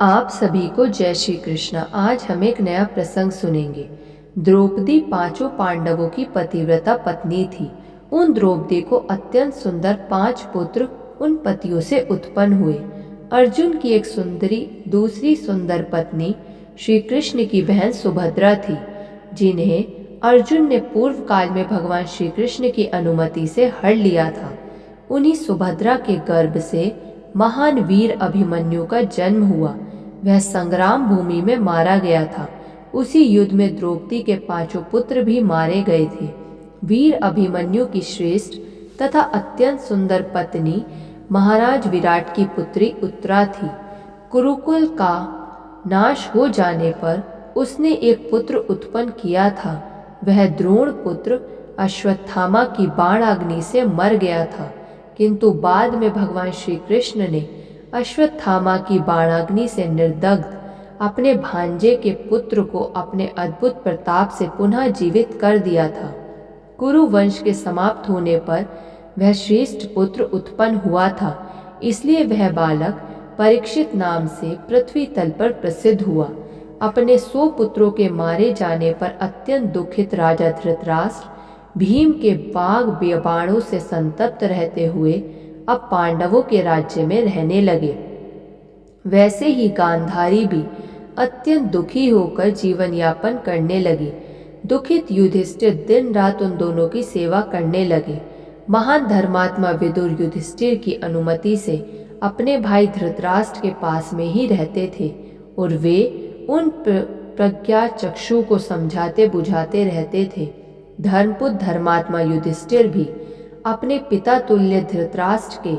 आप सभी को जय श्री कृष्ण। आज हम एक नया प्रसंग सुनेंगे। द्रौपदी पांचों पांडवों की पतिव्रता पत्नी थी। उन द्रौपदी को अत्यंत सुंदर 5 पुत्र उन पतियों से उत्पन्न हुए। अर्जुन की एक सुंदरी दूसरी सुंदर पत्नी श्री कृष्ण की बहन सुभद्रा थी, जिन्हें अर्जुन ने पूर्व काल में भगवान श्री कृष्ण की अनुमति से हर लिया था। उन्हीं सुभद्रा के गर्भ से महान वीर अभिमन्यु का जन्म हुआ। वह संग्राम भूमि में मारा गया था। उसी युद्ध में द्रौपदी के 5 पुत्र भी मारे गए थे। वीर अभिमन्यु की श्रेष्ठ तथा अत्यंत सुंदर पत्नी महाराज विराट की पुत्री उत्तरा थी। कुरुकुल का नाश हो जाने पर उसने एक पुत्र उत्पन्न किया था। वह द्रोण पुत्र अश्वत्थामा की बाणाग्नि से मर गया था, किंतु बाद में भगवान श्री कृष्ण ने अश्वत्थामा की बाणाग्नि से निर्दग्ध अपने भांजे के पुत्र को अपने अद्भुत प्रताप से पुनः जीवित कर दिया था। कुरु वंश के समाप्त होने पर वह श्रेष्ठ पुत्र उत्पन्न हुआ था, इसलिए वह बालक परीक्षित नाम से पृथ्वी तल पर प्रसिद्ध हुआ। अपने 100 पुत्रों के मारे जाने पर अत्यंत दुखित राजा धृतराष्ट्र भीम के बाग बाणों से संतप्त रहते हुए अब पांडवों के राज्य में रहने लगे। वैसे ही गांधारी भी अत्यंत दुखी होकर जीवन यापन करने लगी। दुखित युधिष्ठिर दिन रात उन दोनों की सेवा करने लगे। महान धर्मात्मा विदुर युधिष्ठिर की अनुमति से अपने भाई धृतराष्ट्र के पास में ही रहते थे और वे उन प्रज्ञा चक्षु को समझाते बुझाते रहते थे। धर्मपुत्र धर्मात्मा युधिष्ठिर भी अपने पिता तुल्य धृतराष्ट्र के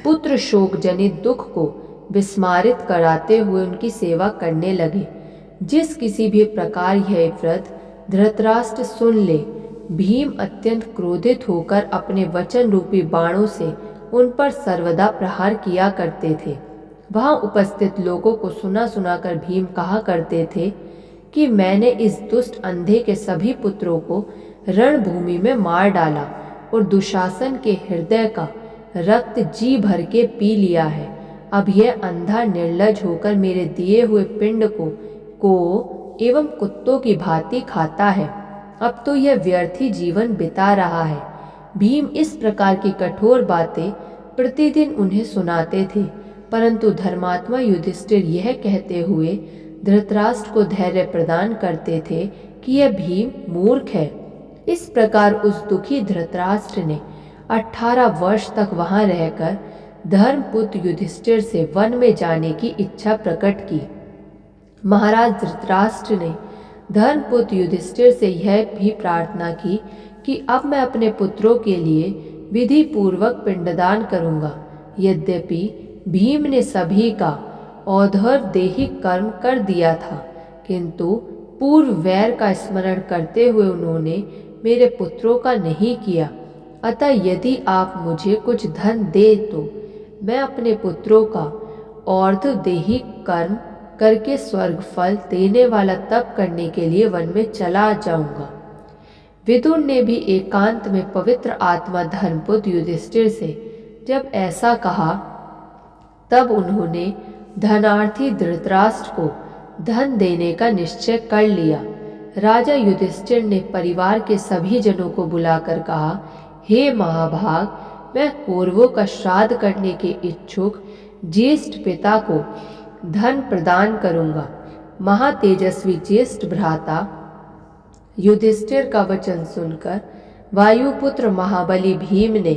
पुत्र शोक जनित दुख को विस्मारित कराते हुए उनकी सेवा करने लगे। जिस किसी भी प्रकार यह व्रत धृतराष्ट्र सुन ले, भीम अत्यंत क्रोधित होकर अपने वचन रूपी बाणों से उन पर सर्वदा प्रहार किया करते थे। वहां उपस्थित लोगों को सुना सुनाकर भीम कहा करते थे कि मैंने इस दुष्ट अंधे के सभी पुत्रों को रणभूमि में मार डाला और दुशासन के हृदय का रक्त जी भर के पी लिया है। अब यह अंधा निर्लज होकर मेरे दिए हुए पिंड को एवं कुत्तों की भांति खाता है। अब तो यह व्यर्थी जीवन बिता रहा है। भीम इस प्रकार की कठोर बातें प्रतिदिन उन्हें सुनाते थे, परंतु धर्मात्मा युधिष्ठिर यह कहते हुए धृतराष्ट्र को धैर्य प्रदान करते थे कि यह भीम मूर्ख है। इस प्रकार उस दुखी धृतराष्ट्र ने 18 वर्ष तक वहां रहकर धर्मपुत्र युधिष्ठिर से वन में जाने की इच्छा प्रकट की। महाराज धृतराष्ट्र ने धर्मपुत्र युधिष्ठिर से यह भी प्रार्थना की कि अब मैं अपने पुत्रों के लिए विधि पूर्वक पिंडदान करूंगा। यद्यपि भीम ने सभी का औधर देहिक कर्म कर दिया था, किंतु पूर्व वैर का स्मरण करते हुए उन्होंने मेरे पुत्रों का नहीं किया। अतः यदि आप मुझे कुछ धन दे तो मैं अपने पुत्रों का और्ध देहिक कर्म करके स्वर्ग फल देने वाला तप करने के लिए वन में चला जाऊंगा। विदुर ने भी एकांत में पवित्र आत्मा धर्मपुत्र युधिष्ठिर से जब ऐसा कहा, तब उन्होंने धनार्थी धृतराष्ट्र को धन देने का निश्चय कर लिया। राजा युधिष्ठिर ने परिवार के सभी जनों को बुलाकर कहा, हे महाभाग, मैं कौरवों का श्राद्ध करने के इच्छुक ज्येष्ठ पिता को धन प्रदान करूंगा। महातेजस्वी ज्येष्ठ भ्राता युधिष्ठिर का वचन सुनकर वायुपुत्र महाबली भीम ने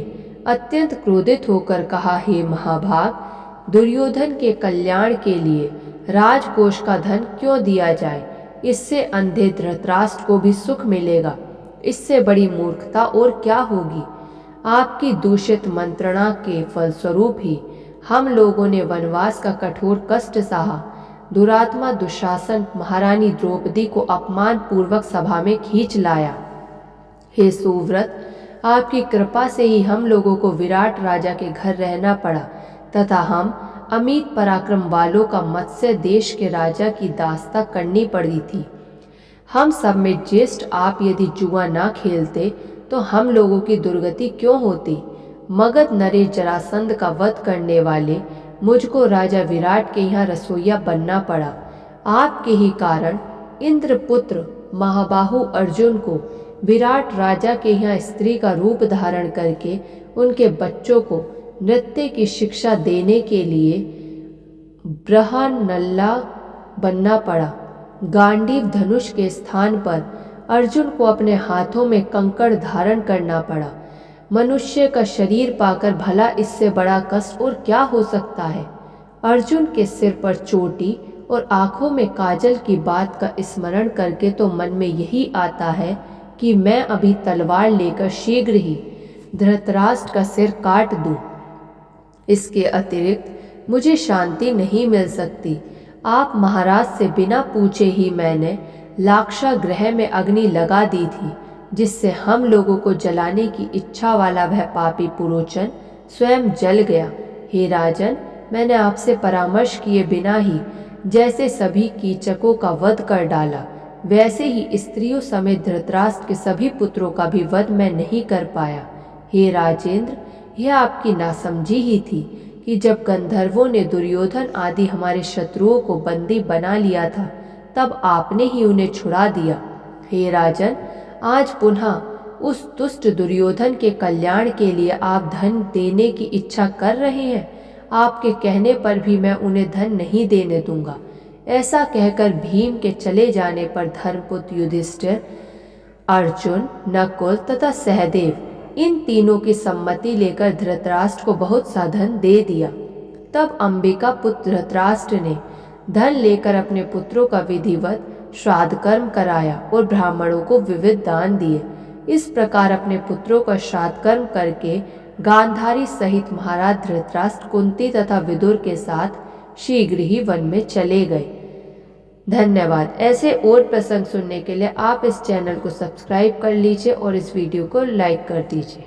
अत्यंत क्रोधित होकर कहा, हे महाभाग, दुर्योधन के कल्याण के लिए राजकोष का धन क्यों दिया जाए? इससे अंधे धृतराष्ट्र को भी सुख मिलेगा। इससे बड़ी मूर्खता और क्या होगी? आपकी दूषित मंत्रणा के फलस्वरूप ही हम लोगों ने वनवास का कठोर कष्ट सहा। दुरात्मा दुशासन महारानी द्रौपदी को अपमान पूर्वक सभा में खींच लाया। हे सुव्रत, आपकी कृपा से ही हम लोगों को विराट राजा के घर रहना पड़ा तथा हम अमित पराक्रम वालों का मत्स्य देश के राजा की दास्ता करनी पड़ी थी। हम सब में ज्येष्ठ आप यदि जुआ ना खेलते तो हम लोगों की दुर्गति क्यों होती? मगध नरेश जरासंध का वध करने वाले मुझको राजा विराट के यहाँ रसोइया बनना पड़ा। आपके ही कारण इंद्रपुत्र महाबाहु अर्जुन को विराट राजा के यहाँ स्त्री का रूप धारण करके उनके बच्चों को नृत्य की शिक्षा देने के लिए ब्रहनल्ला बनना पड़ा। गांडीव धनुष के स्थान पर अर्जुन को अपने हाथों में कंकड़ धारण करना पड़ा। मनुष्य का शरीर पाकर भला इससे बड़ा कष्ट और क्या हो सकता है। अर्जुन के सिर पर चोटी और आंखों में काजल की बात का स्मरण करके तो मन में यही आता है कि मैं अभी तलवार लेकर शीघ्र ही धृतराष्ट्र का सिर काट दूं। इसके अतिरिक्त मुझे शांति नहीं मिल सकती। आप महाराज से बिना पूछे ही मैंने लाक्षागृह में अग्नि लगा दी थी, जिससे हम लोगों को जलाने की इच्छा वाला वह पापी पुरोचन स्वयं जल गया। हे राजन, मैंने आपसे परामर्श किए बिना ही जैसे सभी कीचकों का वध कर डाला, वैसे ही स्त्रियों समेत धृतराष्ट्र के सभी पुत्रों का भी वध मैं नहीं कर पाया। हे राजेंद्र, यह आपकी नासमझी ही थी कि जब गंधर्वों ने दुर्योधन आदि हमारे शत्रुओं को बंदी बना लिया था, तब आपने ही उन्हें छुड़ा दिया। हे राजन, आज पुनः उस दुष्ट दुर्योधन के कल्याण के लिए आप धन देने की इच्छा कर रहे हैं। आपके कहने पर भी मैं उन्हें धन नहीं देने दूंगा। ऐसा कहकर भीम के चले जाने पर धर्मपुत्र युधिष्ठिर, अर्जुन, नकुल तथा सहदेव इन तीनों की सम्मति लेकर धृतराष्ट्र को बहुत सा धन दे दिया। तब अंबिका पुत्र धृतराष्ट्र ने धन लेकर अपने पुत्रों का विधिवत श्राद्ध कर्म कराया और ब्राह्मणों को विविध दान दिए। इस प्रकार अपने पुत्रों का श्राद्ध कर्म करके गांधारी सहित महाराज धृतराष्ट्र कुंती तथा विदुर के साथ शीघ्र ही वन में चले गए। धन्यवाद। ऐसे और प्रसंग सुनने के लिए आप इस चैनल को सब्सक्राइब कर लीजिए और इस वीडियो को लाइक कर दीजिए।